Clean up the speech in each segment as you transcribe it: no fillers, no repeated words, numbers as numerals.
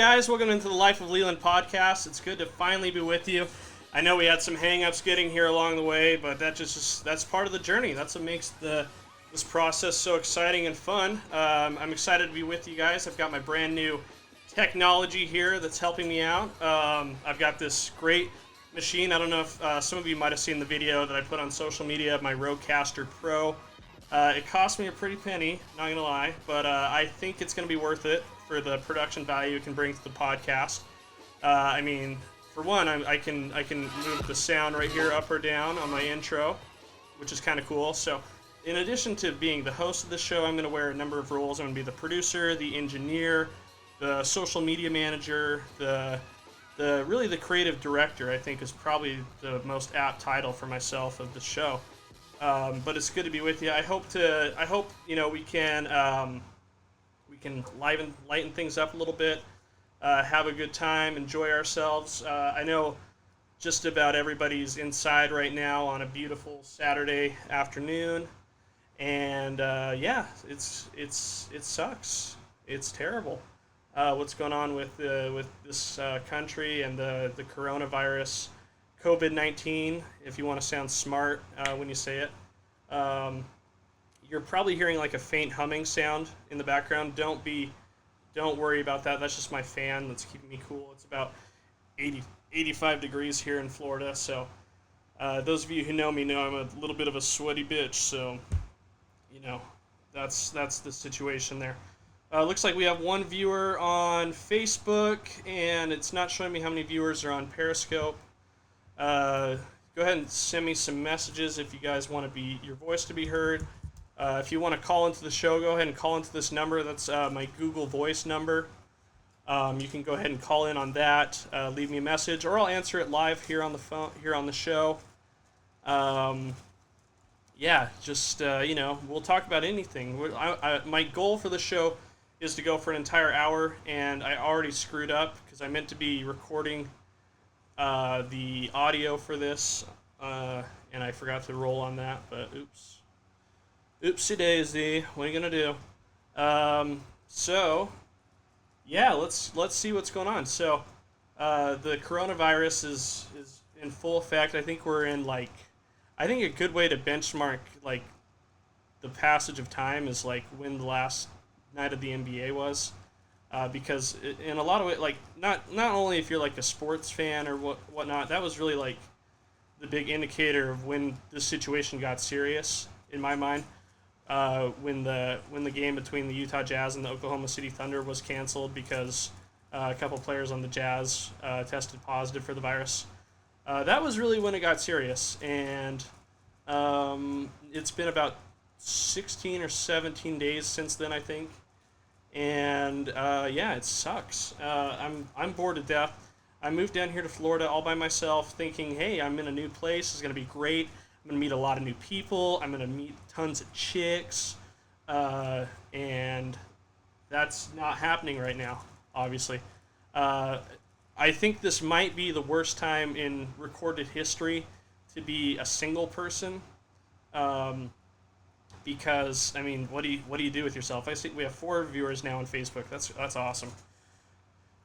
guys, welcome into the Life of Leland podcast. It's good to finally be with you. I know we had some hang-ups getting here along the way, but that's part of the journey. That's what makes this process so exciting and fun. I'm excited to be with you guys. I've got my brand new technology here that's helping me out. I've got this great machine. I don't know if some of you might have seen the video that I put on social media of my Rodecaster Pro. It cost me a pretty penny, not gonna lie, but I think it's gonna be worth it for the production value it can bring to the podcast. I mean, for one, I can move the sound right here up or down on my intro, which is kind of cool. So, in addition to being the host of the show, I'm gonna wear a number of roles. I'm gonna be the producer, the engineer, the social media manager, really the creative director. I think is probably the most apt title for myself of the show. But it's good to be with you. I hope we can lighten things up a little bit, have a good time, enjoy ourselves. I know just about everybody's inside right now on a beautiful Saturday afternoon, and it sucks. It's terrible what's going on with this country and the coronavirus. COVID-19, if you want to sound smart when you say it. You're probably hearing like a faint humming sound in the background. Don't worry about that. That's just my fan that's keeping me cool. It's about 85 degrees here in Florida. So those of you who know me know I'm a little bit of a sweaty bitch. So, that's the situation there. Looks like we have one viewer on Facebook, and it's not showing me how many viewers are on Periscope. Go ahead and send me some messages if you guys want your voice to be heard. If you want to call into the show, go ahead and call into this number. That's my Google Voice number. You can go ahead and call in on that. Leave me a message, or I'll answer it live here on the phone, here on the show. We'll talk about anything. My goal for the show is to go for an entire hour, and I already screwed up because I meant to be recording the audio for this, and I forgot to roll on that, but oopsie daisy, what are you gonna do? Let's see what's going on. So the coronavirus is in full effect. I think we're in a good way to benchmark the passage of time is when the last night of the NBA was. Because in a lot of ways, not only if you're a sports fan or whatnot, that was really the big indicator of when this situation got serious in my mind. When the game between the Utah Jazz and the Oklahoma City Thunder was canceled because a couple players on the Jazz tested positive for the virus. That was really when it got serious, and it's been about 16 or 17 days since then, I think. And it sucks. I'm bored to death. I moved down here to Florida all by myself, thinking, hey, I'm in a new place. It's gonna be great. I'm gonna meet a lot of new people. I'm gonna meet tons of chicks, and that's not happening right now. Obviously, I think this might be the worst time in recorded history to be a single person. Because what do you do with yourself? I see we have 4 viewers now on Facebook. That's awesome.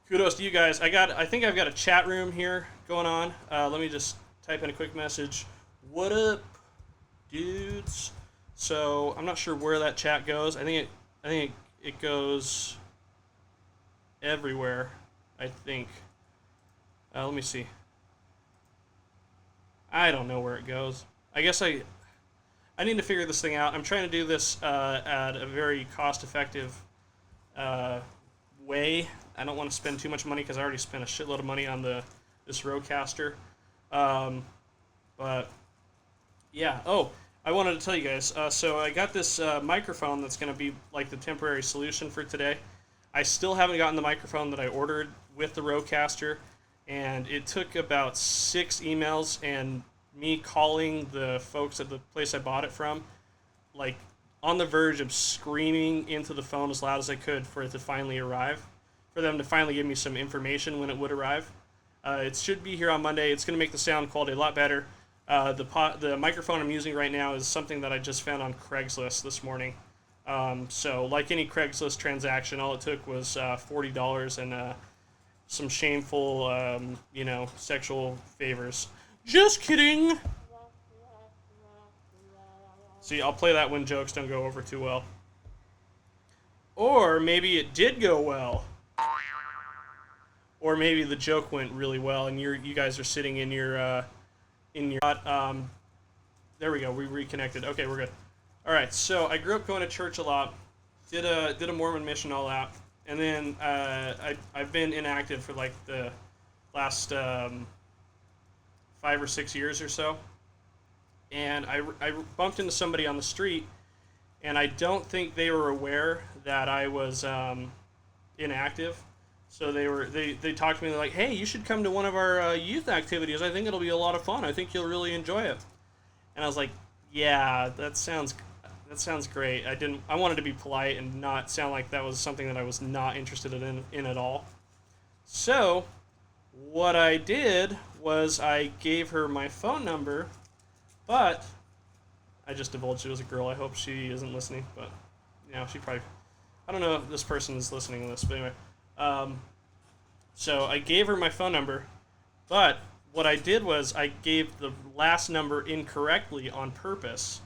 Kudos to you guys. I think I've got a chat room here going on. Let me just type in a quick message. What up, dudes? So I'm not sure where that chat goes. I think it goes everywhere. I think. Let me see. I don't know where it goes. I guess I need to figure this thing out. I'm trying to do this at a very cost-effective way. I don't want to spend too much money because I already spent a shitload of money on this Rodecaster. But yeah. Oh, I wanted to tell you guys. So I got this microphone that's going to be the temporary solution for today. I still haven't gotten the microphone that I ordered with the Rodecaster, and it took about 6 emails and me calling the folks at the place I bought it from, on the verge of screaming into the phone as loud as I could for it to finally arrive, for them to finally give me some information when it would arrive. It should be here on Monday. It's going to make the sound quality a lot better. The microphone I'm using right now is something that I just found on Craigslist this morning. So like any Craigslist transaction, all it took was $40, and some shameful, sexual favors. Just kidding. See, I'll play that when jokes don't go over too well. Or maybe it did go well. Or maybe the joke went really well, and you guys are sitting in your there we go. We reconnected. Okay, we're good. All right. So I grew up going to church a lot. Did a Mormon mission, all that, and then I've been inactive for like the last 5 or 6 years or so. And I bumped into somebody on the street, and I don't think they were aware that I was inactive. So they talked to me, they're like, hey, you should come to one of our youth activities. I think it'll be a lot of fun. I think you'll really enjoy it. And I was like, yeah, that sounds great. I wanted to be polite and not sound like that was something that I was not interested in at all. So what I did was I gave her my phone number, but I just divulged it was a girl. I hope she isn't listening, but she probably, I don't know if this person is listening to this, but anyway. So I gave her my phone number, but what I did was I gave the last number incorrectly on purpose.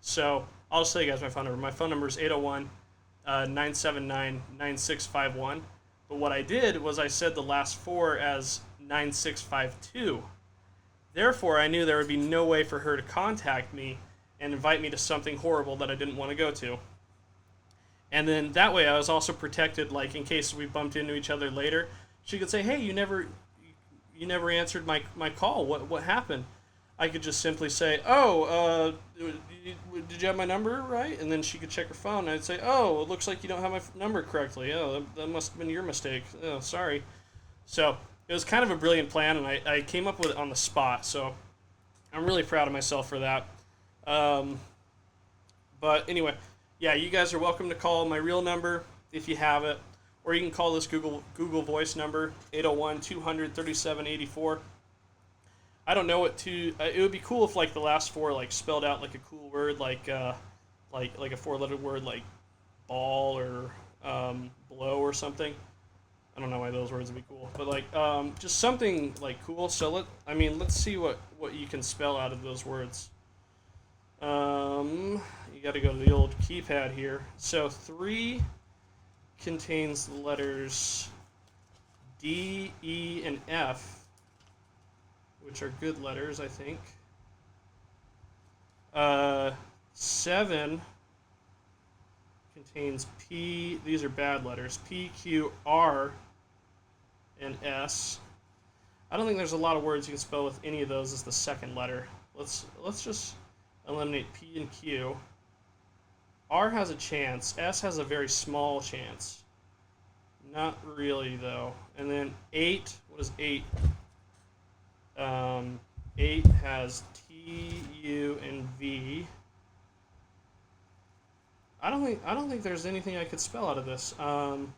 So I'll just tell you guys my phone number. My phone number is 801-979-9651. But what I did was I said the last four as 9652. Therefore, I knew there would be no way for her to contact me and invite me to something horrible that I didn't want to go to. And then that way I was also protected, like in case we bumped into each other later. She could say, hey, you never answered my call. What happened? I could just simply say, did you have my number right? And then she could check her phone, and I'd say, oh, it looks like you don't have my number correctly. Oh, that must have been your mistake. Oh, sorry. So it was kind of a brilliant plan, and I came up with it on the spot. So I'm really proud of myself for that. But anyway, yeah, you guys are welcome to call my real number if you have it. Or you can call this Google Voice number, 801-200-3784. I don't know what to. It would be cool if like the last four like spelled out like a cool word, like a 4-letter word like ball or blow or something. I don't know why those words would be cool, but like just something like cool. So let's see what you can spell out of those words. You got to go to the old keypad here. So 3 contains the letters D, E, and F, which are good letters, I think. 7 contains P, these are bad letters, P, Q, R, and S. I don't think there's a lot of words you can spell with any of those as the second letter. Let's just eliminate P and Q. R has a chance. S has a very small chance. Not really, though. And then 8, what is 8? 8 has T, U, and V. I don't think there's anything I could spell out of this. And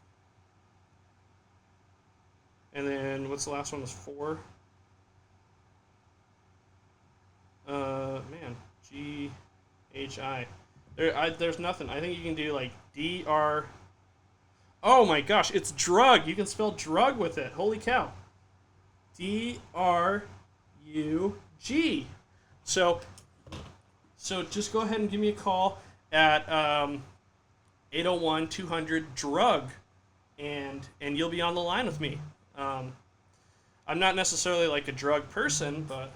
then what's the last one? Is 4. G, H, I. There's nothing. I think you can do like D, R. Oh my gosh, it's drug. You can spell drug with it. Holy cow. D, R, U, G. So just go ahead and give me a call at 801-200-DRUG, and you'll be on the line with me. I'm not necessarily like a drug person, but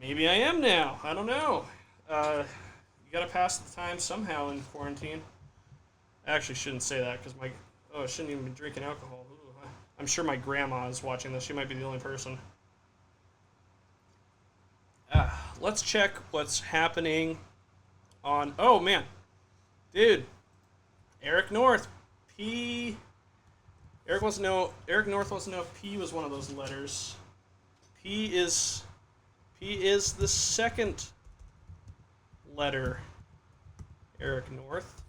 maybe I am now. I don't know. You gotta pass the time somehow in quarantine. I actually shouldn't say that because I shouldn't even be drinking alcohol. Ooh, I'm sure my grandma is watching this. She might be the only person. Let's check what's happening on. Oh man, dude, Eric North, P. Eric North wants to know if P was one of those letters. P is the second letter. Eric North.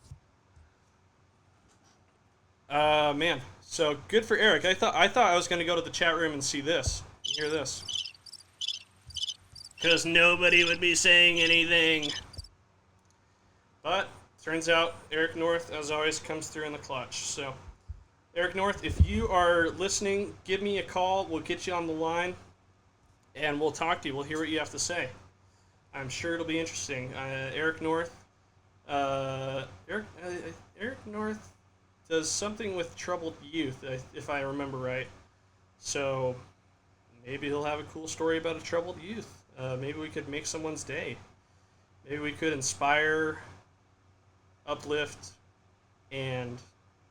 Man, so good for Eric. I thought I was gonna go to the chat room and see this, and hear this, because nobody would be saying anything. But turns out Eric North, as always, comes through in the clutch. So Eric North, if you are listening, give me a call. We'll get you on the line, and we'll talk to you. We'll hear what you have to say. I'm sure it'll be interesting. Eric North, Eric North does something with troubled youth, if I remember right. So maybe he'll have a cool story about a troubled youth. Maybe we could make someone's day. Maybe we could inspire, uplift, and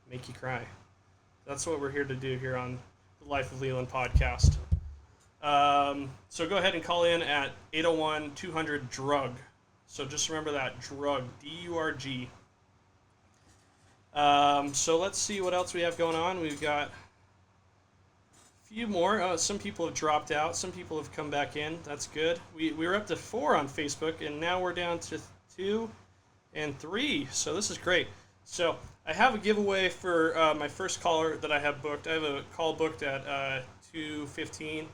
make you cry. That's what we're here to do here on the Life of Leland podcast. So go ahead and call in at 801-200-DRUG. So just remember that, DRUG, D-U-R-G. So let's see what else we have going on. We've got a few more. Some people have dropped out. Some people have come back in. That's good. We were up to 4 on Facebook, and now we're down to 2 and 3. So this is great. So I have a giveaway for my first caller that I have booked. I have a call booked at 2:15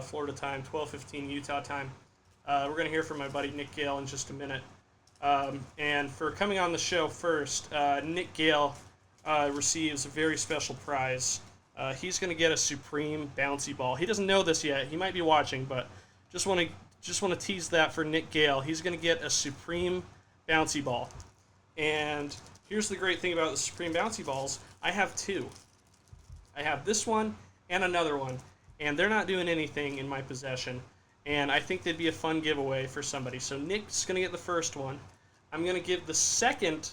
Florida time, 12:15 Utah time. We're going to hear from my buddy Nick Gale in just a minute. And for coming on the show first, Nick Gale receives a very special prize. He's going to get a Supreme bouncy ball. He doesn't know this yet. He might be watching, but just want to tease that for Nick Gale. He's going to get a Supreme bouncy ball. And here's the great thing about the Supreme bouncy balls. I have 2. I have this one and another one, and they're not doing anything in my possession. And I think they'd be a fun giveaway for somebody. So Nick's going to get the first one. I'm going to give the second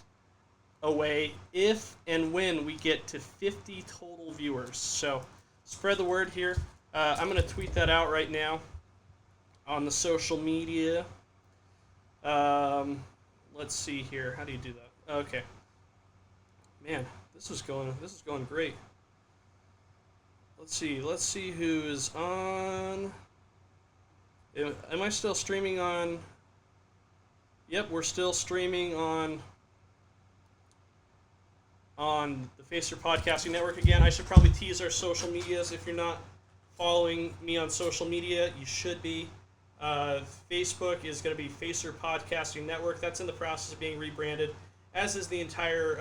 away if and when we get to 50 total viewers. So spread the word here. I'm going to tweet that out right now on the social media. Let's see here. How do you do that? Okay. Man, this is going great. Let's see who is on. Am I still streaming on? Yep, we're still streaming on the Facer Podcasting Network. Again, I should probably tease our social medias. If you're not following me on social media, you should be. Facebook is going to be Facer Podcasting Network. That's in the process of being rebranded, as is the entire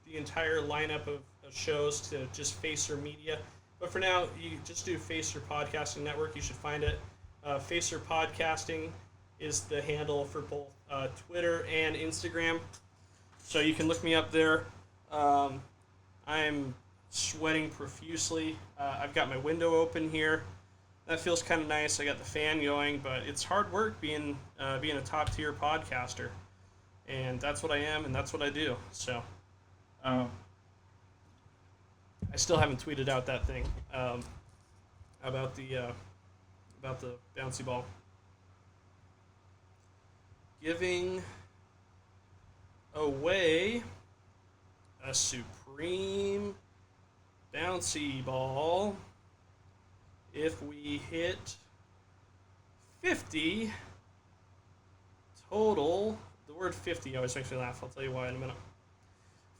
lineup of shows to just Facer Media. But for now, you just do Facer Podcasting Network. You should find it. Facer Podcasting is the handle for both Twitter and Instagram. So you can look me up there. I'm sweating profusely. I've got my window open here. That feels kind of nice. I got the fan going, but it's hard work being a top tier podcaster, and that's what I am, and that's what I do. So, I still haven't tweeted out that thing about the bouncy ball. Giving away a Supreme bouncy ball if we hit 50 total. The word 50 always makes me laugh. I'll tell you why in a minute.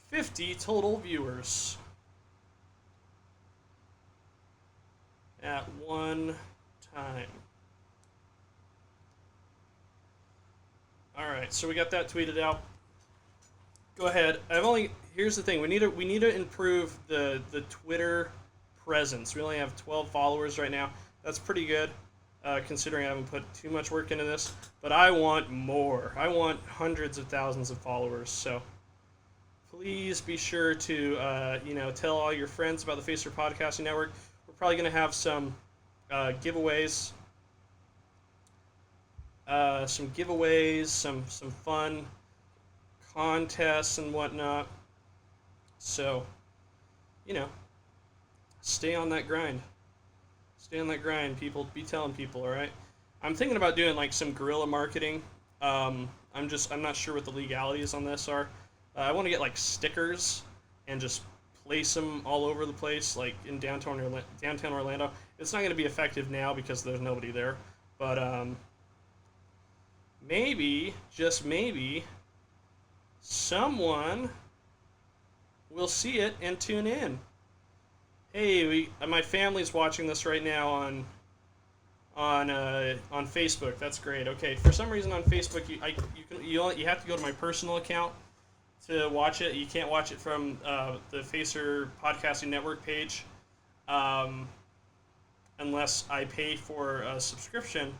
50 total viewers at one time. All right, so we got that tweeted out. Go ahead. Here's the thing. We need to improve the Twitter presence. We only have 12 followers right now. That's pretty good, considering I haven't put too much work into this. But I want more. I want hundreds of thousands of followers. So please be sure to tell all your friends about the Facer Podcasting Network. We're probably going to have some giveaways. Some fun contests and whatnot. So, stay on that grind. Stay on that grind, people. Be telling people, all right? I'm thinking about doing like some guerrilla marketing. I'm not sure what the legalities on this are. I want to get like stickers and just place them all over the place, like in downtown Orlando. It's not going to be effective now because there's nobody there, but maybe, just maybe, someone will see it and tune in. Hey, my family's watching this right now on Facebook. That's great. Okay, for some reason on Facebook you have to go to my personal account to watch it. You can't watch it from the Facer Podcasting Network page um, unless I pay for a subscription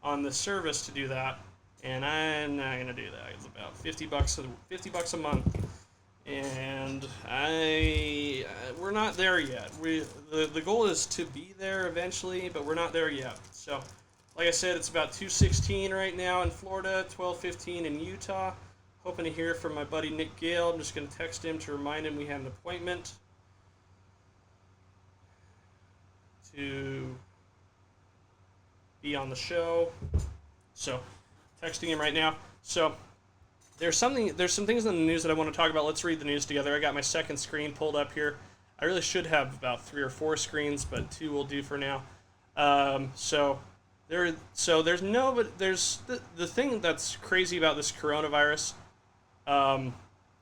on the service to do that. And I'm not gonna do that. It's about $50 a month, and we're not there yet. The goal is to be there eventually, but we're not there yet. So, like I said, it's about 2:16 right now in Florida, 12:15 in Utah. Hoping to hear from my buddy Nick Gale. I'm just gonna text him to remind him we had an appointment to be on the show. So, texting him right now. So, there's some things in the news that I want to talk about. Let's read the news together. I got my second screen pulled up here. I really should have about 3 or 4 screens, but 2 will do for now. There's the thing that's crazy about this coronavirus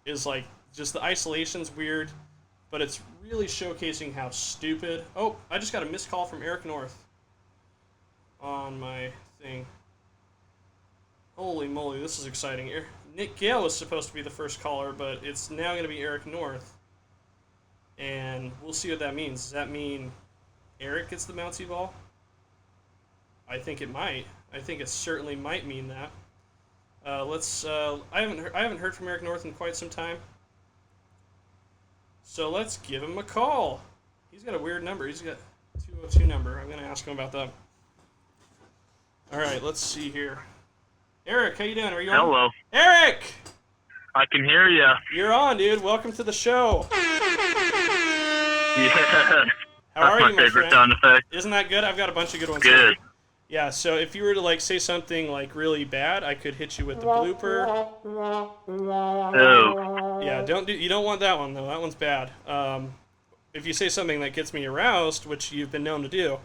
is like just the isolation's weird, but it's really showcasing how stupid. Oh, I just got a missed call from Eric North on my thing. Holy moly, this is exciting. Nick Gale was supposed to be the first caller, but it's now going to be Eric North. And we'll see what that means. Does that mean Eric gets the bouncy ball? I think it might. I think it certainly might mean that. I haven't heard from Eric North in quite some time. So let's give him a call. He's got a weird number. He's got a 202 number. I'm going to ask him about that. All right, let's see here. Eric, how you doing? Are you on? Hello. Eric! I can hear you. You're on, dude. Welcome to the show. Yeah. How are That's you, my favorite friend? sound effect. Isn't that good? I've got a bunch of good ones. Good. Here. Yeah, so if you were to like say something like really bad, I could hit you with the blooper. Oh. Yeah, you don't want that one though. That one's bad. If you say something that gets me aroused, which you've been known to do,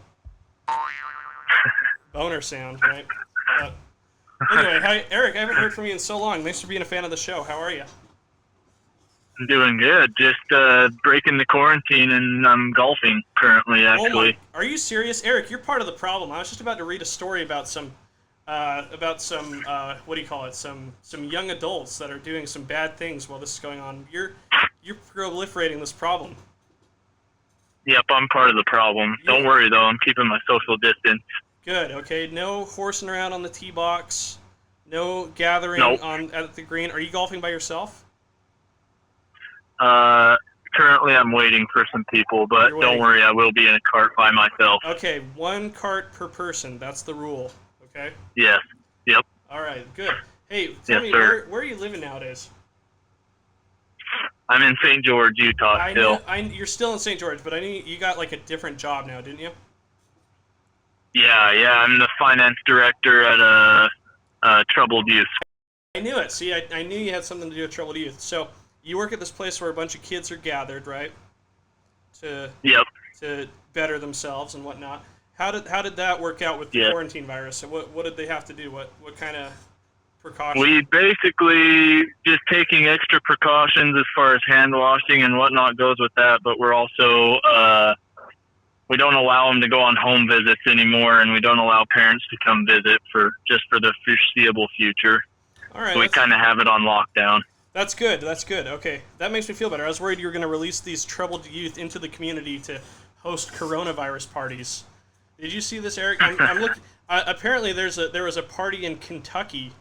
boner sound, right? Anyway, hi Eric. I haven't heard from you in so long. Thanks for being a fan of the show. How are you? I'm doing good. Just breaking the quarantine, and I'm golfing currently, actually. Are you serious? Eric, you're part of the problem. I was just about to read a story about some what do you call it? Some young adults that are doing some bad things while this is going on. You're proliferating this problem. Yep, I'm part of the problem. Yeah. Don't worry, though. I'm keeping my social distance. Good, okay. No horsing around on the tee box. No gathering Nope. at the green. Are you golfing by yourself? Currently, I'm waiting for some people, but You're don't waiting. worry, I will be in a cart by myself. Okay, 1 cart per person. That's the rule. Okay? Yes. Yep. All right, good. Hey, tell me, sir. where are you living nowadays? I'm in St. George, Utah, still. You're still in St. George, but I knew you got like a different job now, didn't you? Yeah, I'm the finance director at Troubled Youth. I knew it. See, I knew you had something to do with troubled youth. So you work at this place where a bunch of kids are gathered, right? Yep. To better themselves and whatnot. How did that work out with the quarantine virus? So what did they have to do? What kind of precautions? We basically just taking extra precautions as far as hand washing and whatnot goes with that, but we're also we don't allow them to go on home visits anymore, and we don't allow parents to come visit for the foreseeable future. All right. So we kind of have it on lockdown. That's good. That's good. Okay, that makes me feel better. I was worried you were going to release these troubled youth into the community to host coronavirus parties. Did you see this, Eric? I'm looking. Apparently, there was a party in Kentucky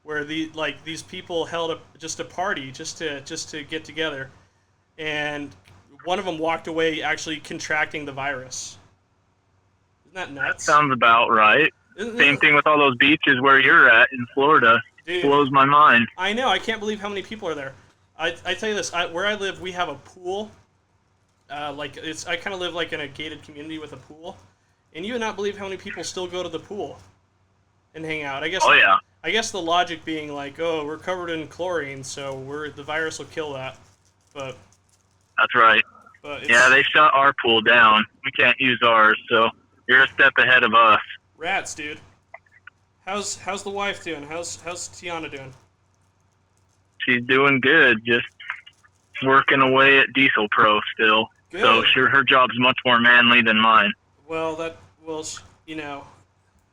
where these people held just a party just to get together, and one of them walked away actually contracting the virus. Isn't that nuts? Sounds about right. Same thing with all those beaches where you're at in Florida. Dude, blows my mind. I know. I can't believe how many people are there. I tell you this. Where I live, we have a pool. I kind of live like in a gated community with a pool, and you would not believe how many people still go to the pool and hang out. I guess. Oh yeah. I guess the logic being like, oh, we're covered in chlorine, so the virus will kill that. But that's right. But yeah, they shut our pool down. We can't use ours, so you're a step ahead of us. Rats, dude. How's the wife doing? How's Tiana doing? She's doing good. Just working away at Diesel Pro still. Good. So her job's much more manly than mine. Well, you know,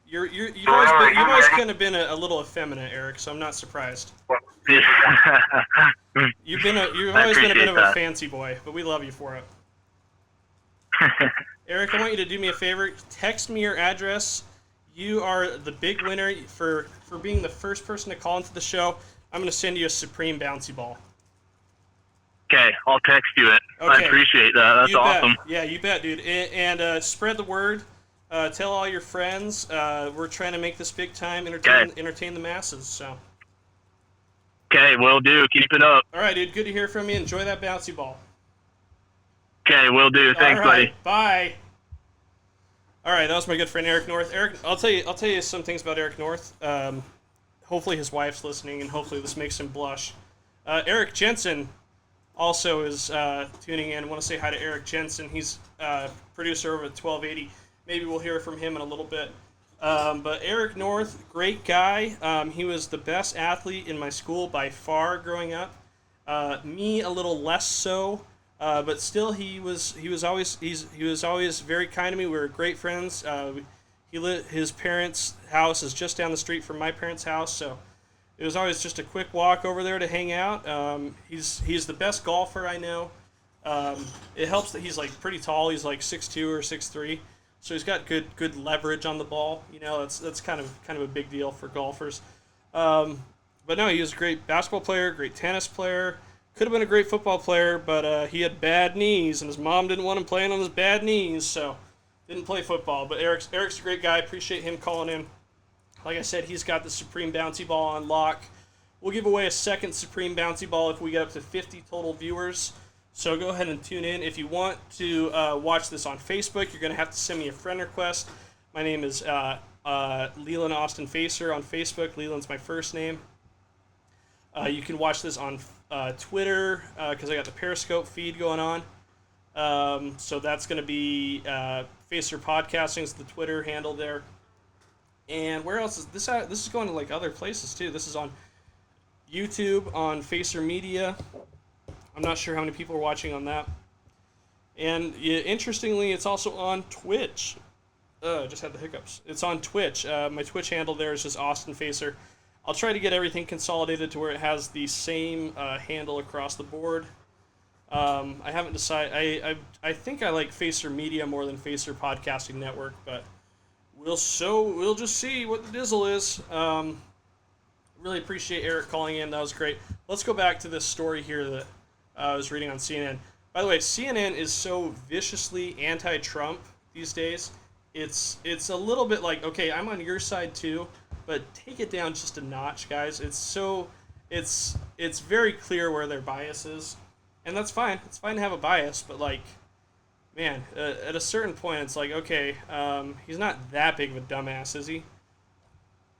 you've always kind of been a little effeminate, Eric. So I'm not surprised. You've always been a bit of a fancy boy, but we love you for it. Eric, I want you to do me a favor. Text me your address. You are the big winner for being the first person to call into the show. I'm going to send you a Supreme bouncy ball. Okay, I'll text you it. Okay. I appreciate that. That's awesome. Yeah, you bet, dude. And spread the word. Tell all your friends. We're trying to make this big time, entertain the masses. So. Okay, will do. Keep it up. All right, dude. Good to hear from you. Enjoy that bouncy ball. Okay, will do. Thanks, buddy. Bye. All right, that was my good friend Eric North. Eric, I'll tell you some things about Eric North. Hopefully his wife's listening, and hopefully this makes him blush. Eric Jensen also is tuning in. I want to say hi to Eric Jensen. He's producer over at 1280. Maybe we'll hear from him in a little bit. But Eric North, great guy. He was the best athlete in my school by far growing up. Me a little less so. But still, he was always very kind to me. We were great friends. His parents' house is just down the street from my parents' house, so it was always just a quick walk over there to hang out. He's the best golfer I know. It helps that he's like pretty tall. He's like 6'2" or 6'3", so he's got good leverage on the ball. You know, that's kind of a big deal for golfers. But no, he was a great basketball player, great tennis player. Could have been a great football player, but he had bad knees, and his mom didn't want him playing on his bad knees, so didn't play football. But Eric's a great guy. Appreciate him calling in. Like I said, he's got the Supreme Bouncy Ball on lock. We'll give away a second Supreme Bouncy Ball if we get up to 50 total viewers. So go ahead and tune in. If you want to watch this on Facebook, you're going to have to send me a friend request. My name is Leland Austin Facer on Facebook. Leland's my first name. You can watch this on Twitter because I got the Periscope feed going on. So that's going to be Facer Podcasting is the Twitter handle there. And where else is this at? This is going to like other places too. This is on YouTube, on Facer Media. I'm not sure how many people are watching on that. And interestingly, it's also on Twitch. Just had the hiccups. It's on Twitch. My Twitch handle there is just Austin Facer. I'll try to get everything consolidated to where it has the same handle across the board. I haven't decided. I think I like Facer Media more than Facer Podcasting Network, but we'll just see what the dizzle is. Really appreciate Eric calling in. That was great. Let's go back to this story here that I was reading on CNN. By the way, CNN is so viciously anti-Trump these days. It's a little bit like, okay, I'm on your side too, but take it down just a notch, guys. It's very clear where their bias is, and that's fine. It's fine to have a bias, but like, man, at a certain point, it's like, okay, he's not that big of a dumbass, is he?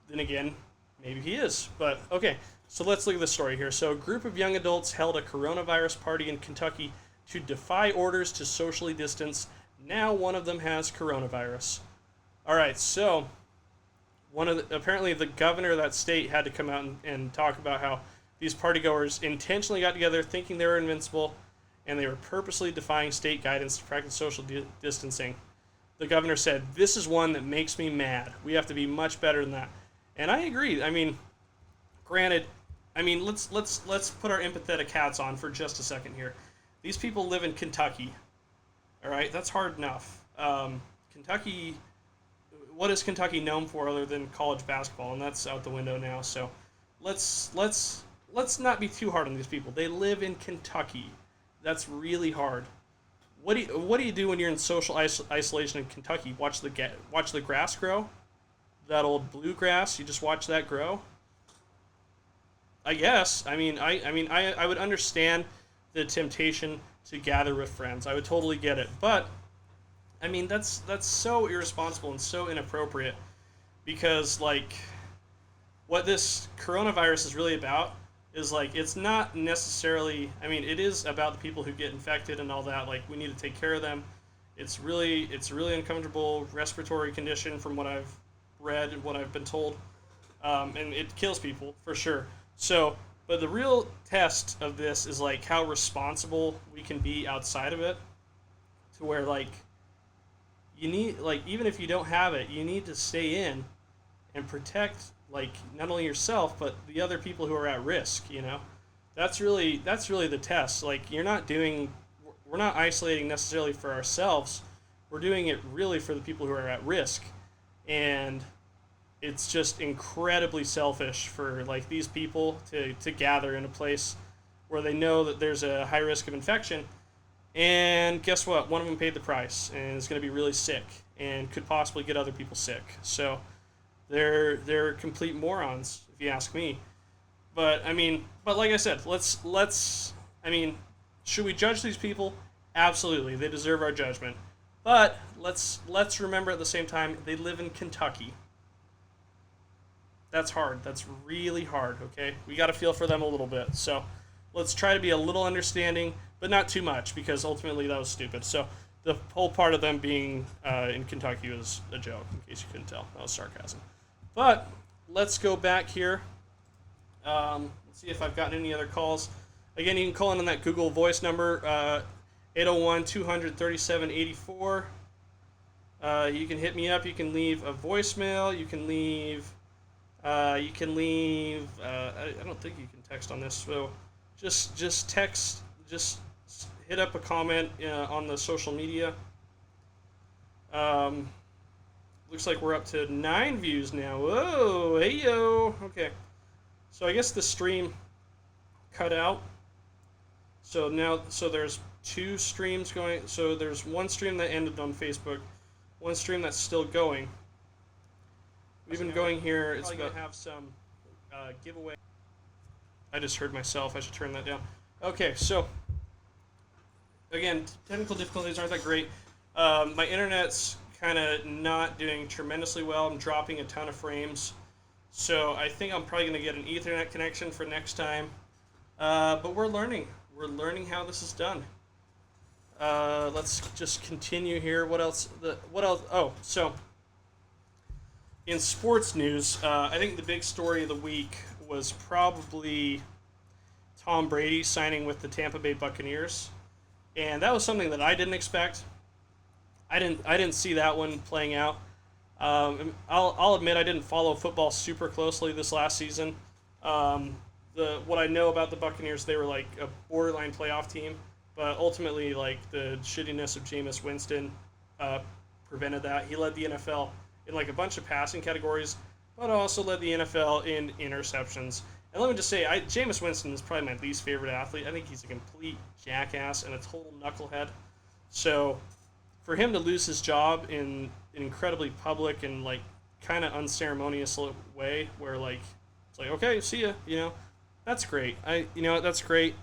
Then again, maybe he is, but okay. So let's look at the story here. So a group of young adults held a coronavirus party in Kentucky to defy orders to socially distance. Now one of them has coronavirus. All right, so apparently the governor of that state had to come out and talk about how these partygoers intentionally got together thinking they were invincible, and they were purposely defying state guidance to practice social distancing. The governor said, "This is one that makes me mad. We have to be much better than that." And I agree. I mean, granted, let's put our empathetic hats on for just a second here. These people live in Kentucky. All right, that's hard enough. Kentucky, what is Kentucky known for other than college basketball? And that's out the window now. So let's not be too hard on these people. They live in Kentucky. That's really hard. What do you do when you're in social isolation in Kentucky? Watch the grass grow? That old bluegrass, you just watch that grow? I guess. I would understand the temptation to gather with friends. I would totally get it. But I mean, that's so irresponsible and so inappropriate, because like what this coronavirus is really about is like, it's not necessarily, I mean, it is about the people who get infected and all that. Like, we need to take care of them. It's a really uncomfortable respiratory condition from what I've read and what I've been told. And it kills people for sure. So, but the real test of this is like how responsible we can be outside of it, to where like you need, like, even if you don't have it, you need to stay in and protect like not only yourself but the other people who are at risk. That's really the test. Like we're not isolating necessarily for ourselves. We're doing it really for the people who are at risk, and it's just incredibly selfish for like these people to gather in a place where they know that there's a high risk of infection. And guess what? One of them paid the price and is going to be really sick and could possibly get other people sick. So they're complete morons, if you ask me. But like I said, let's I mean, should we judge these people? Absolutely, they deserve our judgment. But let's remember at the same time they live in Kentucky. That's hard. That's really hard. Okay, we got to feel for them a little bit. So let's try to be a little understanding, but not too much, because ultimately that was stupid. So the whole part of them being in Kentucky was a joke, in case you couldn't tell. That was sarcasm. But let's go back here. Let's see if I've gotten any other calls. Again, you can call in on that Google Voice number, 801-237-84. You can hit me up. You can leave a voicemail. You can leave. I don't think you can text on this. So just text. Just hit up a comment on the social media. Looks like we're up to 9 views now. Whoa, hey yo. Okay. So I guess the stream cut out. So there's 2 streams going. So there's one stream that ended on Facebook, one stream that's still going. We've been going here. It's about to have some giveaway. I just heard myself. I should turn that down. Okay, so again, technical difficulties aren't that great. My internet's kind of not doing tremendously well. I'm dropping a ton of frames. So I think I'm probably going to get an Ethernet connection for next time. But we're learning. We're learning how this is done. Let's just continue here. What else? Oh, so in sports news, I think the big story of the week was probably Tom Brady signing with the Tampa Bay Buccaneers. And that was something that I didn't expect. I didn't see that one playing out. I'll admit I didn't follow football super closely this last season. What I know about the Buccaneers, they were like a borderline playoff team, but ultimately like the shittiness of Jameis Winston prevented that. He led the NFL in like a bunch of passing categories, but also led the NFL in interceptions. And let me just say, Jameis Winston is probably my least favorite athlete. I think he's a complete jackass and a total knucklehead. So for him to lose his job in an incredibly public and like kind of unceremonious way, where like it's like, okay, see ya, that's great. That's great.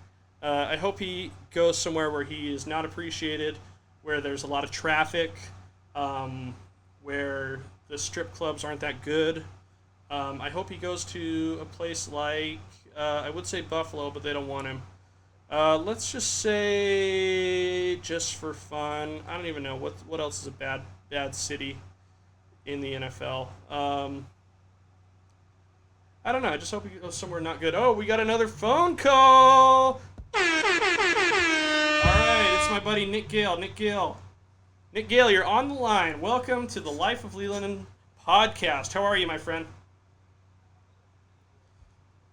I hope he goes somewhere where he is not appreciated, where there's a lot of traffic, where the strip clubs aren't that good. I hope he goes to a place like, I would say Buffalo, but they don't want him. Let's just say, just for fun, I don't even know what else is a bad city in the NFL. I don't know. I just hope he goes somewhere not good. Oh, we got another phone call. All right, it's my buddy Nick Gale. Nick Gale, you're on the line. Welcome to the Life of Leland podcast. How are you, my friend?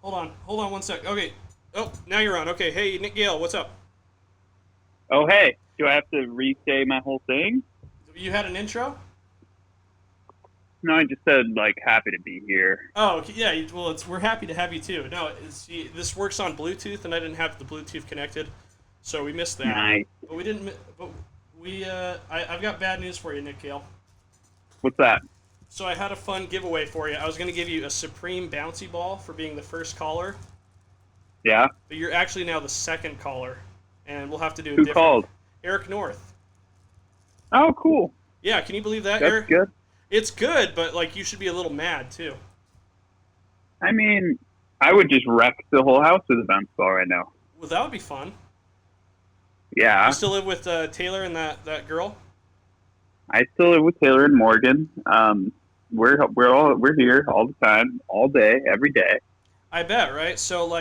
Hold on 1 sec. Okay. Oh, now you're on. Okay. Hey, Nick Gale, what's up? Oh, hey. Do I have to re-say my whole thing? You had an intro? No, I just said, happy to be here. Oh, okay. Yeah. Well, we're happy to have you, too. No, this works on Bluetooth, and I didn't have the Bluetooth connected, so we missed that. Nice. But we didn't... But I've got bad news for you, Nick Gale. What's that? So I had a fun giveaway for you. I was going to give you a Supreme Bouncy Ball for being the first caller. Yeah? But you're actually now the second caller, and we'll have to do a Who different... called? Eric North. Oh, cool. Yeah, can you believe that, That's Eric? good. It's good, but, you should be a little mad, too. I mean, I would just wreck the whole house with a bounce ball right now. Well, that would be fun. Yeah. You still live with Taylor and that girl? I still live with Taylor and Morgan. We're here all the time, all day, every day. I bet, right? So,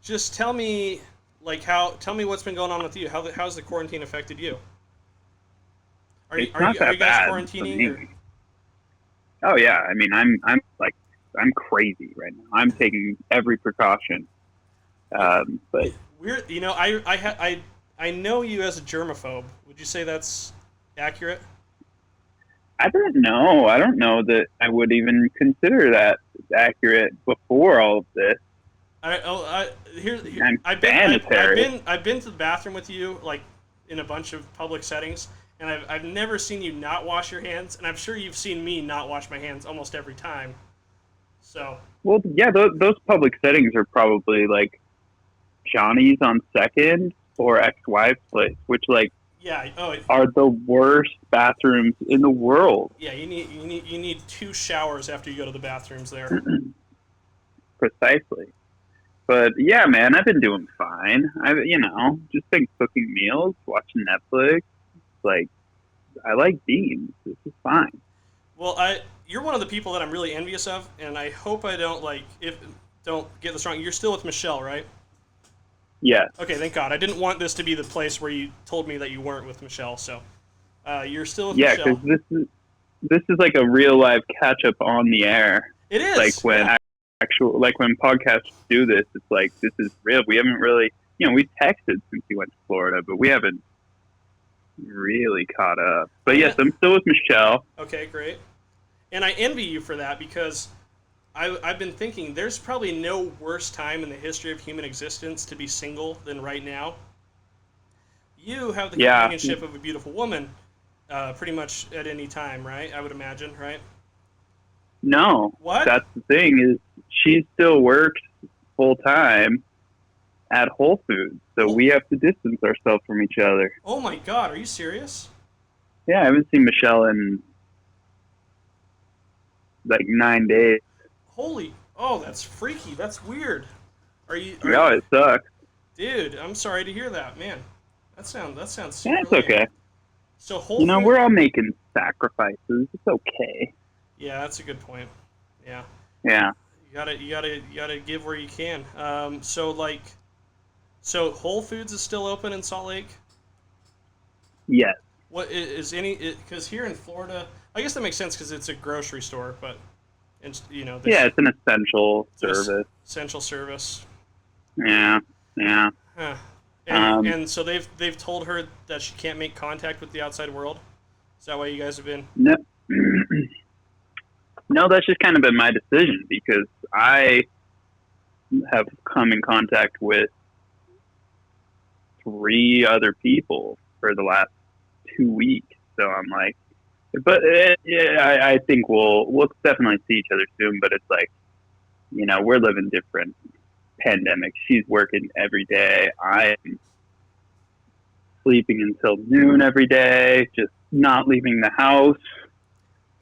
just tell me, tell me what's been going on with you. How's the quarantine affected you? Are you guys bad quarantining? Oh yeah, I mean, I'm I'm crazy right now. I'm taking every precaution. But We're, I know you as a germaphobe. Would you say that's accurate? I don't know. I don't know that I would even consider that accurate before all of this. I'm sanitary. I've been to the bathroom with you like in a bunch of public settings, and I've never seen you not wash your hands, and I'm sure you've seen me not wash my hands almost every time. So Well, yeah, those public settings are probably like Johnny's on Second or ex-wife's place, which like yeah, are the worst bathrooms in the world. yeah, you need 2 showers after you go to the bathrooms there. Precisely. But yeah, man, I've been doing fine. Just been cooking meals, watching Netflix. Like, I like beans. This is fine. Well, you're one of the people that I'm really envious of, and I hope I don't don't get this wrong. You're still with Michelle, right? Yeah. Okay, thank God. I didn't want this to be the place where you told me that you weren't with Michelle. So, you're still with Yeah, Michelle. because this is like a real life catch up on the air. It is. Like when when podcasts do this, it's like this is real. We haven't really, we texted since you went to Florida, but we haven't really caught up. But yes, I'm still with Michelle. Okay, great. And I envy you for that because I've been thinking there's probably no worse time in the history of human existence to be single than right now. You have the companionship of a beautiful woman pretty much at any time, right? I would imagine, right? No. What? That's the thing is she still works full time at Whole Foods, so we have to distance ourselves from each other. Oh my God, are you serious? Yeah, I haven't seen Michelle in like 9 days. That's freaky. That's weird. No, it sucks. Dude, I'm sorry to hear that, man. That sounds super Yeah, it's lame. okay. So Whole Foods, we're all making sacrifices. It's okay. yeah, that's a good point. Yeah. Yeah. You gotta give where you can. So Whole Foods is still open in Salt Lake. Yes. What is any? Because here in Florida, I guess that makes sense because it's a grocery store, but it's it's an essential service. Essential service. Yeah. Yeah. Huh. And so they've told her that she can't make contact with the outside world. Is that why you guys have been? No. No, that's just kind of been my decision because I have come in contact with 3 other people for the last 2 weeks. So I'm like, but I think we'll definitely see each other soon. But it's like, we're living different pandemics. She's working every day. I'm sleeping until noon every day, just not leaving the house.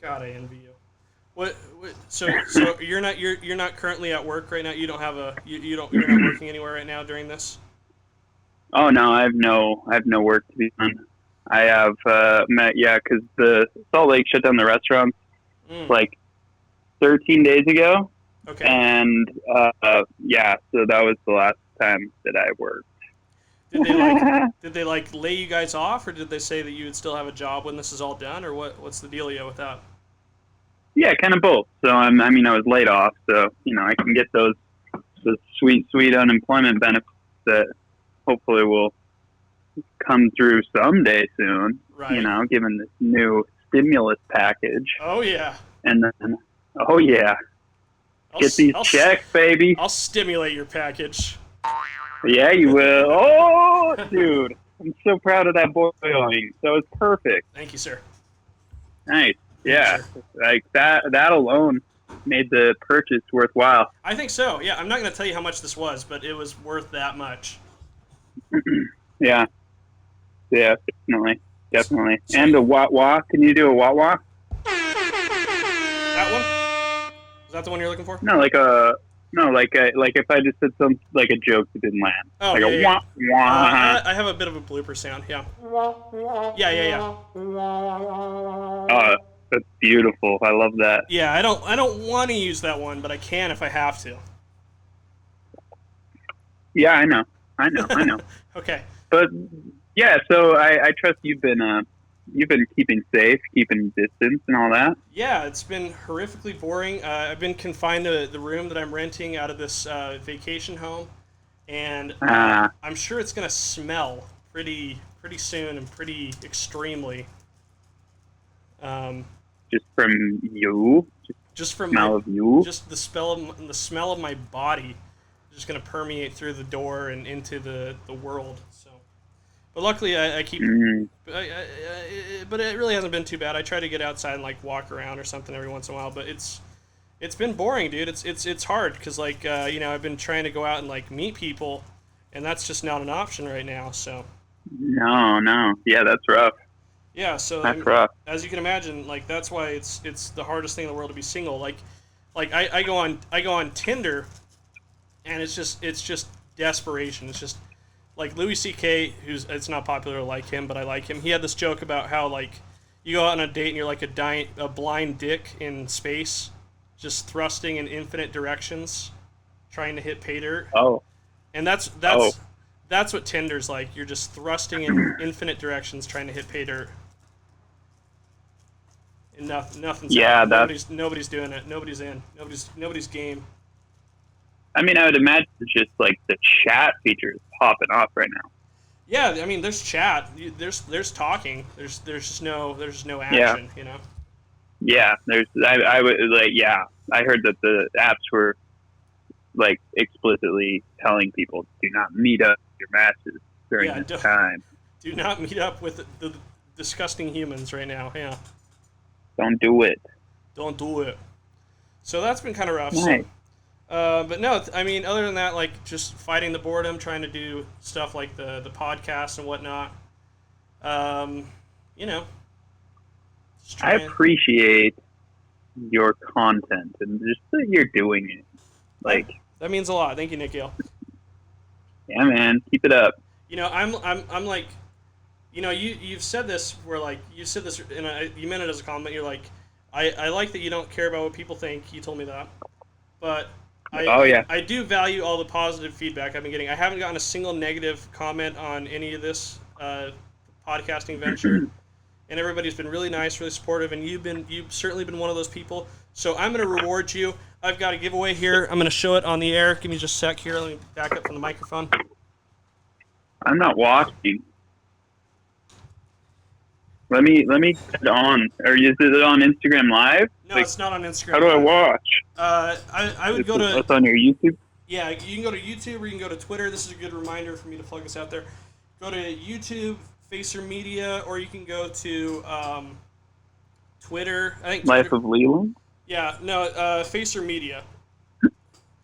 God, I envy you. What so you're not currently at work right now? You don't have you're not working anywhere right now during this? Oh no, I have no work to be done. I have because the Salt Lake shut down the restaurants like 13 days ago. Okay. And so that was the last time that I worked. Did they lay you guys off, or did they say that you would still have a job when this is all done, or what's the dealio with that? Yeah, kind of both. So I was laid off, so I can get those sweet unemployment benefits that hopefully will come through someday soon. Right. Given this new stimulus package. Oh yeah. And then, get these checks, baby. I'll stimulate your package. Yeah, you will. Oh, dude, I'm so proud of that boiling. That was perfect. Thank you, sir. Nice. Yeah, like that alone made the purchase worthwhile. I think so. Yeah, I'm not going to tell you how much this was, but it was worth that much. Yeah, definitely. So, and a wah-wah. Can you do a wah-wah? That one? Is that the one you're looking for? No, like if I just said some like a joke that didn't land. Oh, like yeah, wah wah. I have a bit of a blooper sound. Yeah. Yeah. Oh, that's beautiful. I love that. Yeah, I don't want to use that one, but I can if I have to. Yeah, I know. Okay. But yeah, so I trust you've been you've been keeping safe, keeping distance, and all that. Yeah, it's been horrifically boring. I've been confined to the room that I'm renting out of this vacation home, and Ah, I'm sure it's gonna smell pretty soon and pretty extremely. Um, just from you, just just from smell my of you. just the smell of my body, just gonna permeate through the door and into the world. So, but luckily I keep. Mm, But it really hasn't been too bad. I try to get outside and like walk around or something every once in a while, but it's been boring, dude. It's hard because like I've been trying to go out and like meet people, and that's just not an option right now. So no, yeah, that's rough. yeah, so That's rough. as you can imagine, like that's why it's the hardest thing in the world to be single. Like I go on Tinder, and it's just desperation. It's just like Louis C.K., who's it's not popular to like him, but I like him. He had this joke about how like you go out on a date and you're like a blind dick in space, just thrusting in infinite directions, trying to hit pay dirt. Oh, And Oh. that's what Tinder's like. You're just thrusting in infinite directions, trying to hit pay dirt. And nothing's Yeah, happening. Nobody's doing it. Nobody's in. Nobody's game. I mean, I would imagine just like the chat feature is popping off right now. Yeah, I mean, there's chat. There's talking. There's just no Yeah. action. You know. Yeah, I would like, yeah, I heard that the apps were like explicitly telling people do not meet up with your matches during Yeah, this time. Do not meet up with the disgusting humans right now. Yeah, Don't do it. don't do it. So that's been kind of rough. Nice. But no, I mean, other than that, like just fighting the boredom, trying to do stuff like the podcast and whatnot. You know, just I trying. appreciate your content and just that you're doing it. Like, That means a lot. Thank you, Nick Gale. yeah, man, keep it up. You know, I'm like, you've said this where like you said this and you meant it as a compliment. You're like, I like that you don't care about what people think. You told me that, but Oh, yeah. I do value all the positive feedback I've been getting. I haven't gotten a single negative comment on any of this podcasting venture, and everybody's been really nice, really supportive, and you've certainly been one of those people. So I'm going to reward you. I've got a giveaway here. I'm going to show it on the air. Give me just a sec here. Let me back up from the microphone. I'm not watching. Let me get it on. Or is it on Instagram Live? No, Like, it's not on Instagram. how do I watch? I would go to It's on your YouTube. Yeah, you can go to YouTube or you can go to Twitter. This is a good reminder for me to plug this out there. Go to YouTube, Facer Media, or you can go to Twitter. I think Life Twitter, of Leland. yeah, no, Facer Media.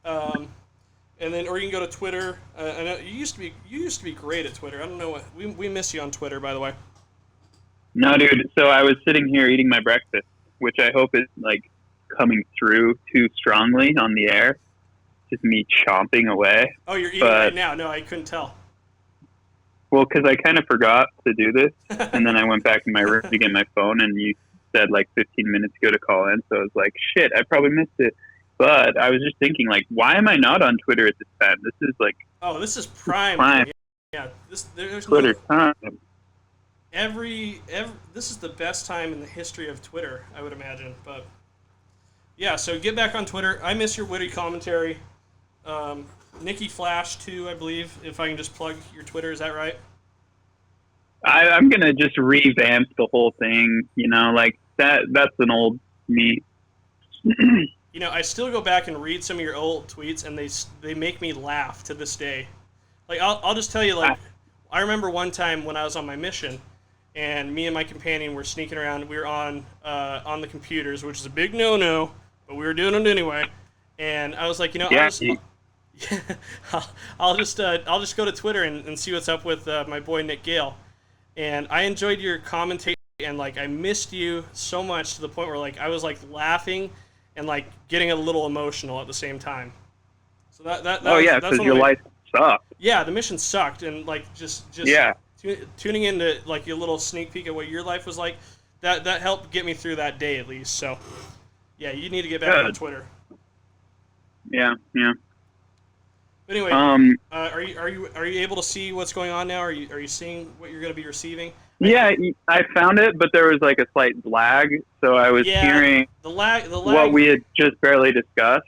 And then, or you can go to Twitter. I know you used to be great at Twitter. I don't know what we miss you on Twitter, by the way. No, dude. So I was sitting here eating my breakfast, which I hope is like coming through too strongly on the air. Just me chomping away. Oh, you're eating But- right now. No, I couldn't tell. Well, because I kind of forgot to do this, and then I went back in my room to get my phone, and you said like 15 minutes ago to call in, so I was like, shit, I probably missed it. But I was just thinking, like, why am I not on Twitter at this time? This is like Oh, this is prime. Prime. Yeah, there's Twitter no, time. every this is the best time in the history of Twitter, I would imagine. But yeah, so get back on Twitter. I miss your witty commentary. Nikki Flash too, I believe. If I can just plug your Twitter, is that right? I'm gonna just revamp the whole thing. You know, like that's an old me. You know, I still go back and read some of your old tweets, and they make me laugh to this day. Like I'll just tell you, like I remember one time when I was on my mission, and me and my companion were sneaking around. We were on the computers, which is a big no-no, but we were doing it anyway. And I was like, Yeah, I'll just go to Twitter and see what's up with my boy Nick Gale. And I enjoyed your commentating, and like I missed you so much to the point where like I was like laughing and like getting a little emotional at the same time. So that oh yeah, that's because one your of my- life sucked. Yeah, the mission sucked, and like just Yeah. tuning into like your little sneak peek at what your life was like, that helped get me through that day at least. So yeah, you need to get back on Good. Twitter. Yeah. But anyway, Um. are you able to see what's going on now? Are you seeing what you're going to be receiving? Yeah, I found it, but there was like a slight lag, so I was hearing the lag. what we had just barely discussed.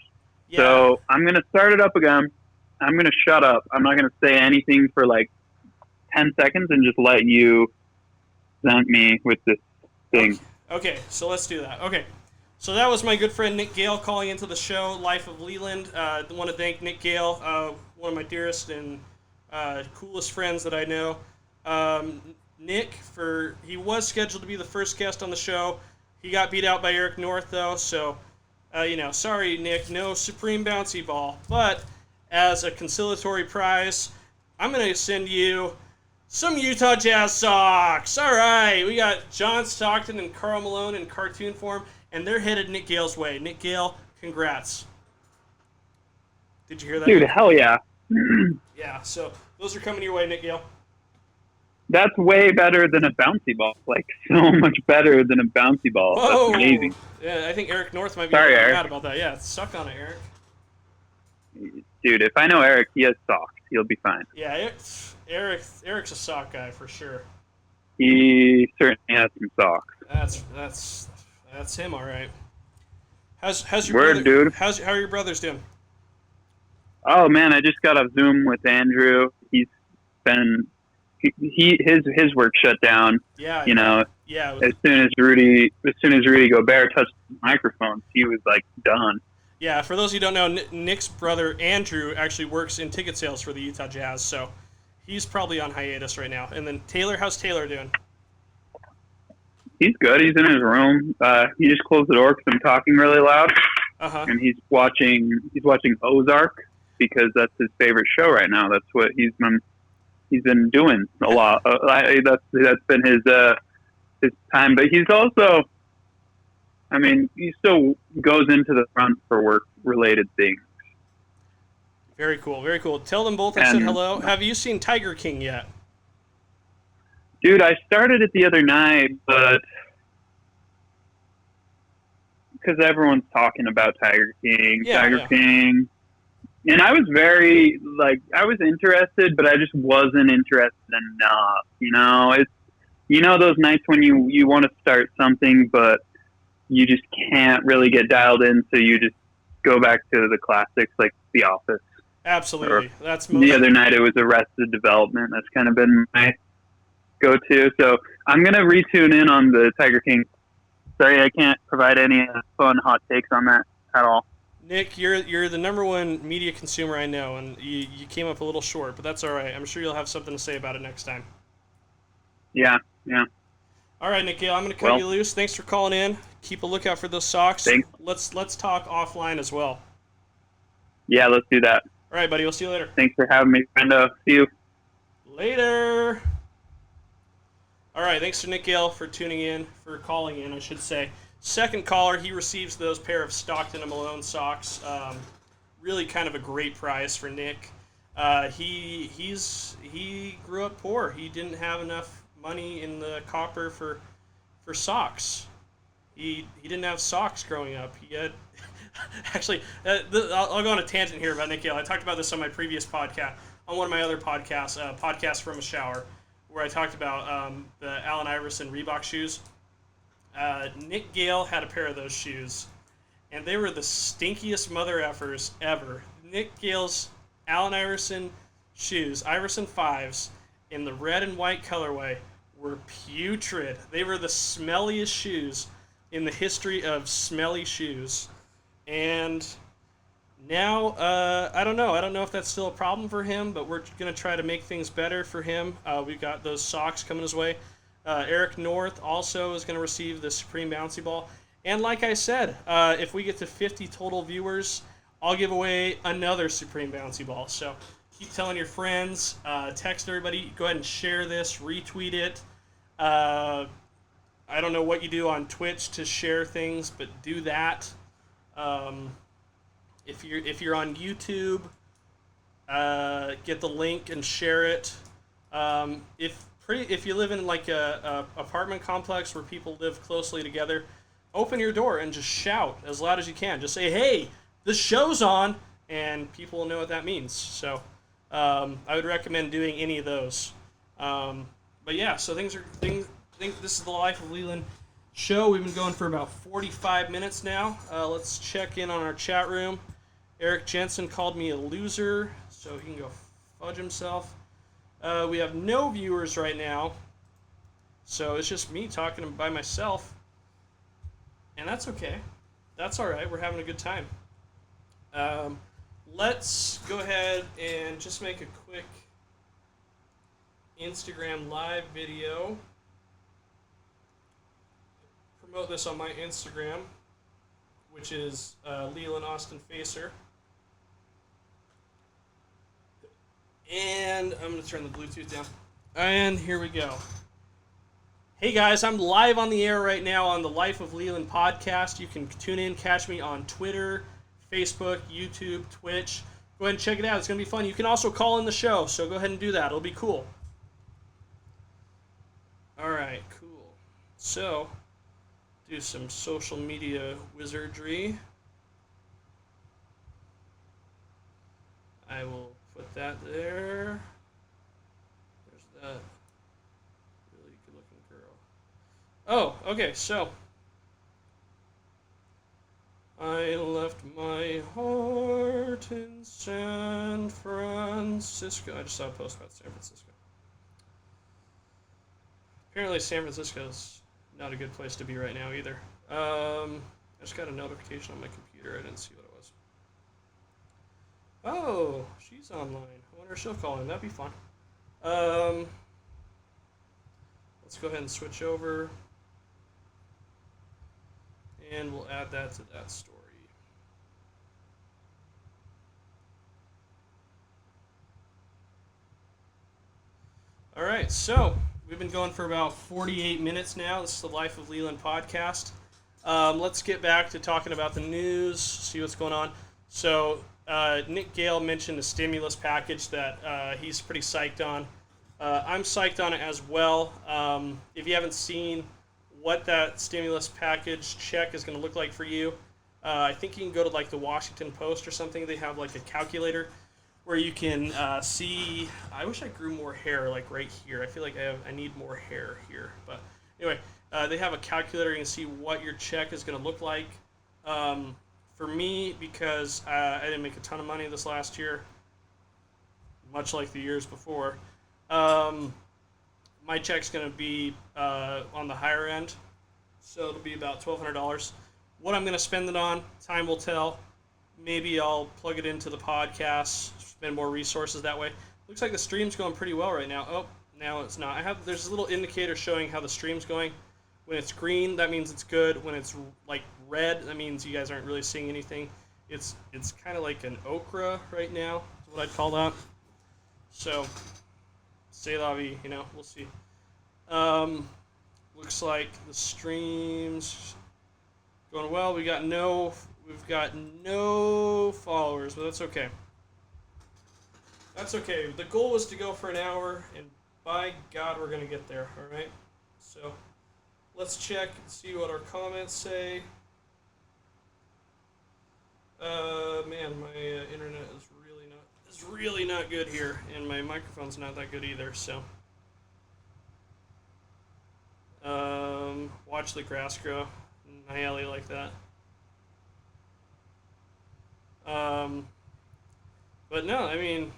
Yeah. So I'm gonna start it up again. I'm gonna shut up. I'm not gonna say anything for like 10 seconds and just let you present me with this thing. Okay, so let's do that. Okay, so that was my good friend Nick Gale calling into the show, Life of Leland. I want to thank Nick Gale, one of my dearest and coolest friends that I know. Nick, he was scheduled to be the first guest on the show. He got beat out by Eric North, though, so, sorry, Nick, no Supreme Bouncy Ball. But as a conciliatory prize, I'm going to send you some Utah Jazz socks. All right, we got John Stockton and Karl Malone in cartoon form, and they're headed Nick Gale's way. Nick Gale, congrats. Did you hear that? Dude, hell yeah. Yeah, so those are coming your way, Nick Gale. That's way better than a bouncy ball. Like, so much better than a bouncy ball. Whoa. That's amazing. Yeah, I think Eric North might be Sorry, Eric. mad about that. Yeah, suck on it, Eric. Dude, if I know Eric, he has socks. He'll be fine. Yeah, Eric's a sock guy for sure. He certainly has some socks. That's him, all right. How's your Word, brother, dude. how are your brothers doing? Oh man, I just got off Zoom with Andrew. He's been his work shut down. Yeah. You know, Yeah. as soon as Rudy Gobert touched the microphones, he was like done. Yeah, for those of you who don't know, Nick's brother Andrew actually works in ticket sales for the Utah Jazz, so he's probably on hiatus right now. And then Taylor, how's Taylor doing? He's good. He's in his room. He just closed the door because I'm talking really loud. Uh-huh. And he's watching Ozark because that's his favorite show right now. That's what he's been doing a lot. That's been his time. But he's also, I mean, he still goes into the front for work-related things. Very cool, very cool. Tell them both I said hello. Have you seen Tiger King yet? Dude, I started it the other night, but because everyone's talking about Tiger King, King. And I was I was interested, but I just wasn't interested enough. You know, it's, those nights when you want to start something, but you just can't really get dialed in, so you just go back to the classics like The Office. Absolutely. That's the other night it was Arrested Development. That's kind of been my go-to. So I'm going to retune in on the Tiger King. Sorry, I can't provide any fun hot takes on that at all. Nick, you're the number one media consumer I know, and you came up a little short, but that's all right. I'm sure you'll have something to say about it next time. Yeah. All right, Nick Gale, I'm going to cut you loose. Thanks for calling in. Keep a lookout for those socks. Thanks. Let's talk offline as well. Yeah, let's do that. All right, buddy. We'll see you later. Thanks for having me, friendo. See you. Later. All right, thanks to Nick Gale for calling in, I should say. Second caller, he receives those pair of Stockton and Malone socks. Really kind of a great prize for Nick. He grew up poor. He didn't have enough money in the copper for socks. He didn't have socks growing up. He had actually. I'll go on a tangent here about Nick Gale. I talked about this on my previous podcast, on one of my other podcasts, Podcast from a Shower, where I talked about the Allen Iverson Reebok shoes. Nick Gale had a pair of those shoes, and they were the stinkiest mother effers ever. Nick Gale's Allen Iverson shoes, Iverson 5s, in the red and white colorway, were putrid. They were the smelliest shoes in the history of smelly shoes. And now, I don't know. I don't know if that's still a problem for him, but we're going to try to make things better for him. We've got those socks coming his way. Eric North also is going to receive the Supreme Bouncy Ball. And like I said, if we get to 50 total viewers, I'll give away another Supreme Bouncy Ball. So keep telling your friends, text everybody, go ahead and share this, retweet it. I don't know what you do on Twitch to share things, but do that. If you're on YouTube, get the link and share it. If you live in like a apartment complex where people live closely together, open your door and just shout as loud as you can. Just say, "Hey, the show's on," and people will know what that means. So I would recommend doing any of those. yeah, so think this is the Life of Leland show. We've been going for about 45 minutes now. Let's check in on our chat room. Eric Jensen called me a loser, so he can go fudge himself. We have no viewers right now, so it's just me talking by myself, and that's okay. That's all right. We're having a good time. Let's go ahead and just make a quick Instagram live video. Promote this on my Instagram, which is Leland Austin Facer. And I'm going to turn the Bluetooth down. And here we go. Hey guys, I'm live on the air right now on the Life of Leland podcast. You can tune in, catch me on Twitter, Facebook, YouTube, Twitch. Go ahead and check it out. It's going to be fun. You can also call in the show, so go ahead and do that. It'll be cool. All right, cool. So, do some social media wizardry. I will put that there. There's that really good looking girl. Oh, okay, so I left my heart in San Francisco. I just saw a post about San Francisco. Apparently San Francisco's not a good place to be right now either. I just got a notification on my computer. I didn't see what it was. Oh, she's online. I wonder if she'll call in. That'd be fun. Let's go ahead and switch over. And we'll add that to that story. All right, so we've been going for about 48 minutes now. This is the Life of Leland podcast. Let's get back to talking about the news, see what's going on. So Nick Gale mentioned a stimulus package that he's pretty psyched on. I'm psyched on it as well. If you haven't seen what that stimulus package check is going to look like for you, I think you can go to like the Washington Post or something. They have like a calculator where you can see. I wish I grew more hair like right here. I feel like I need more hair here. But anyway, they have a calculator. You can see what your check is going to look like. For me, because I didn't make a ton of money this last year, much like the years before, my check's going to be on the higher end, so it'll be about $1,200. What I'm going to spend it on, time will tell. Maybe I'll plug it into the podcast, spend more resources that way. Looks like the stream's going pretty well right now. Oh, now it's not. There's a little indicator showing how the stream's going. When it's green, that means it's good. When it's like red, that means you guys aren't really seeing anything. It's kind of like an okra right now, is what I'd call that. So, c'est la vie, we'll see. Looks like the stream's going well. We've got no followers, but that's okay. That's okay. The goal was to go for an hour, and by God, we're going to get there, all right? So, let's check and see what our comments say. Man, my internet is really not good here, and my microphone's not that good either, so. Watch the grass grow. Nayeli like that. But no, I mean,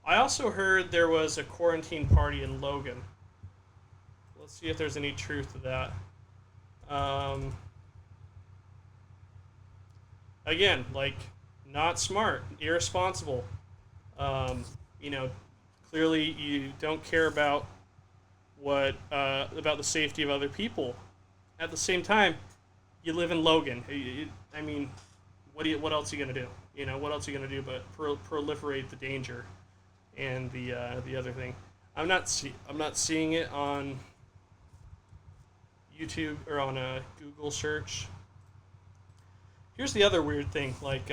I also heard there was a quarantine party in Logan. Let's see if there's any truth to that. Again, like, not smart, irresponsible. Clearly you don't care about about the safety of other people. At the same time, you live in Logan. I mean, what else are you gonna do? What else are you gonna do but proliferate the danger and the other thing? I'm not seeing it on YouTube or on a Google search. Here's the other weird thing, like,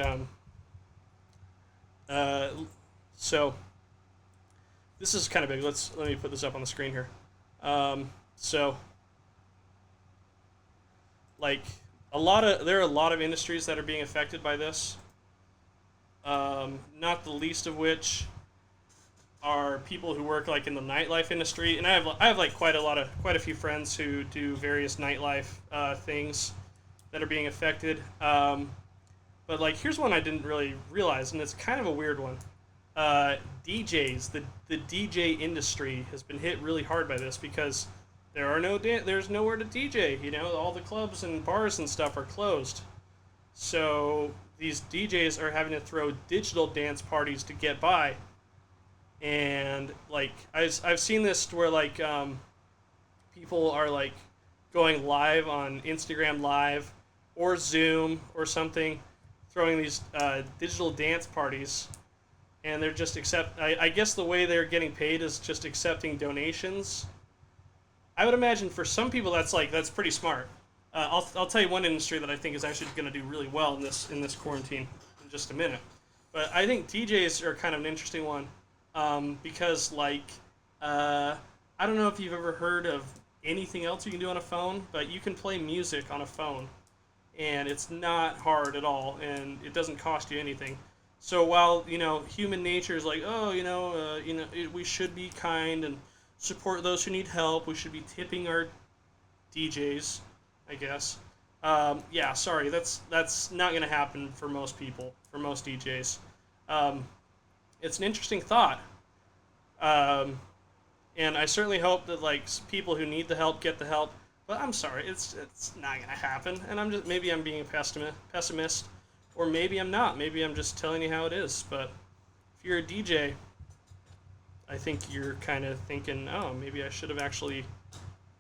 so this is kind of big. Let me put this up on the screen here. So, like, there are a lot of industries that are being affected by this. Not the least of which are people who work like in the nightlife industry, and I have like quite a few friends who do various nightlife things that are being affected. But like, here's one I didn't really realize, and it's kind of a weird one. DJs, the DJ industry has been hit really hard by this because there's nowhere to DJ. You know, all the clubs and bars and stuff are closed. So these DJs are having to throw digital dance parties to get by. And like I've seen this where like people are like going live on Instagram Live or Zoom or something, throwing these digital dance parties, and they're just I guess the way they're getting paid is just accepting donations. I would imagine for some people that's pretty smart. I'll tell you one industry that I think is actually going to do really well in this quarantine in just a minute. But I think DJs are kind of an interesting one because like I don't know if you've ever heard of anything else you can do on a phone, but you can play music on a phone, and it's not hard at all, and it doesn't cost you anything. So while human nature is like, oh, we should be kind and support those who need help. We should be tipping our DJs, I guess. Yeah, sorry, that's not going to happen for most people, for most DJs. It's an interesting thought, and I certainly hope that like people who need the help get the help. But I'm sorry, it's not going to happen, and maybe I'm being a pessimist, or maybe I'm not. Maybe I'm just telling you how it is. But if you're a DJ, I think you're kind of thinking, oh, maybe I should have actually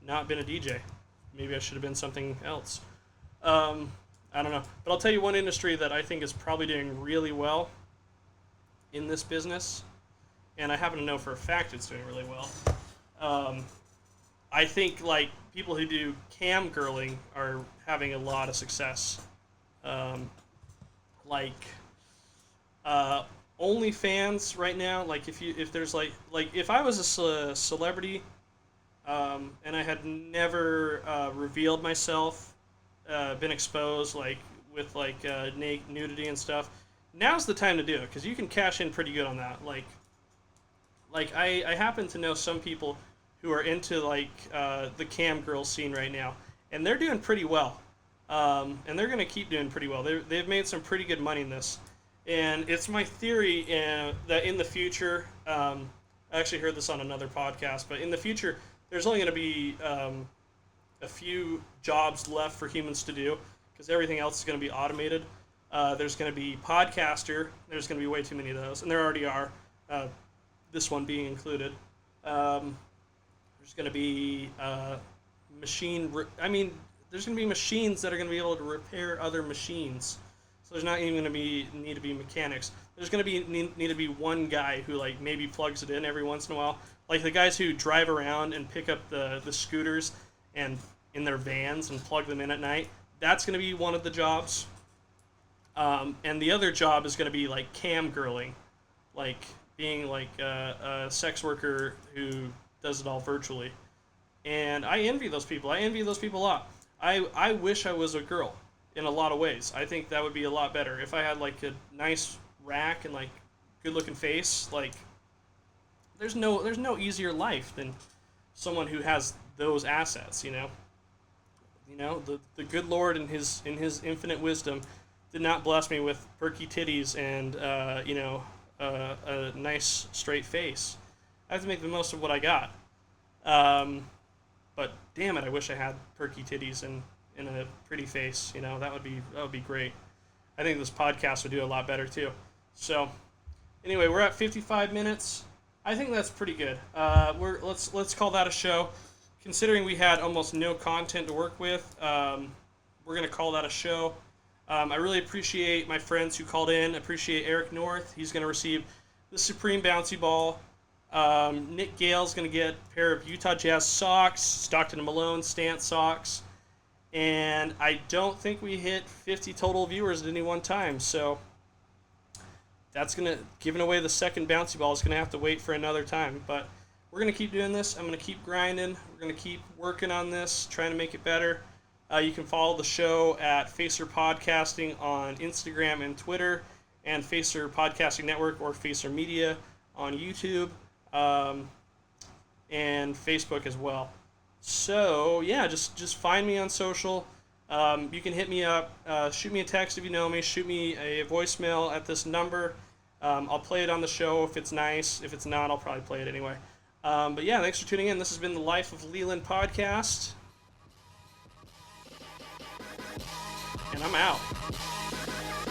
not been a DJ. Maybe I should have been something else. I don't know. But I'll tell you one industry that I think is probably doing really well in this business, and I happen to know for a fact it's doing really well. I think like people who do cam girling are having a lot of success. OnlyFans right now, like if there's like if I was a celebrity and I had never revealed myself, been exposed like with like nudity and stuff, now's the time to do it because you can cash in pretty good on that. Like I happen to know some people who are into like the cam girl scene right now, and they're doing pretty well, and they're gonna keep doing pretty well. They've made some pretty good money in this. And it's my theory that in the future, I actually heard this on another podcast, but in the future, there's only going to be a few jobs left for humans to do because everything else is going to be automated. There's going to be podcaster. There's going to be way too many of those, and there already are, this one being included. There's going to be there's going to be machines that are going to be able to repair other machines. So there's not even going to need to be mechanics. There's going to need to be one guy who like maybe plugs it in every once in a while. Like the guys who drive around and pick up the scooters and in their vans and plug them in at night. That's going to be one of the jobs. And the other job is going to be like cam girling, like being like a sex worker who does it all virtually. And I envy those people. I envy those people a lot. I wish I was a girl. In a lot of ways, I think that would be a lot better if I had like a nice rack and like good-looking face. Like, there's no easier life than someone who has those assets. You know, the good Lord in his infinite wisdom did not bless me with perky titties and a nice straight face. I have to make the most of what I got. But damn it, I wish I had perky titties and in a pretty face. That would be great. I think this podcast would do a lot better too. So anyway, we're at 55 minutes. I think that's pretty good. Let's call that a show. Considering we had almost no content to work with, we're gonna call that a show. I really appreciate my friends who called in. I appreciate Eric North. He's gonna receive the Supreme Bouncy Ball. Nick Gale's gonna get a pair of Utah Jazz socks, Stockton & Malone Stance socks. And I don't think we hit 50 total viewers at any one time, so that's giving away the second bouncy ball is gonna have to wait for another time. But we're gonna keep doing this. I'm gonna keep grinding. We're gonna keep working on this, trying to make it better. You can follow the show at Facer Podcasting on Instagram and Twitter, and Facer Podcasting Network or Facer Media on YouTube. and Facebook as well. So yeah, just find me on social. You can hit me up, shoot me a text if you know me, shoot me a voicemail at this number. I'll play it on the show if it's nice. If it's not, I'll probably play it anyway. But yeah, thanks for tuning in. This has been the Life of Leland podcast, and I'm out.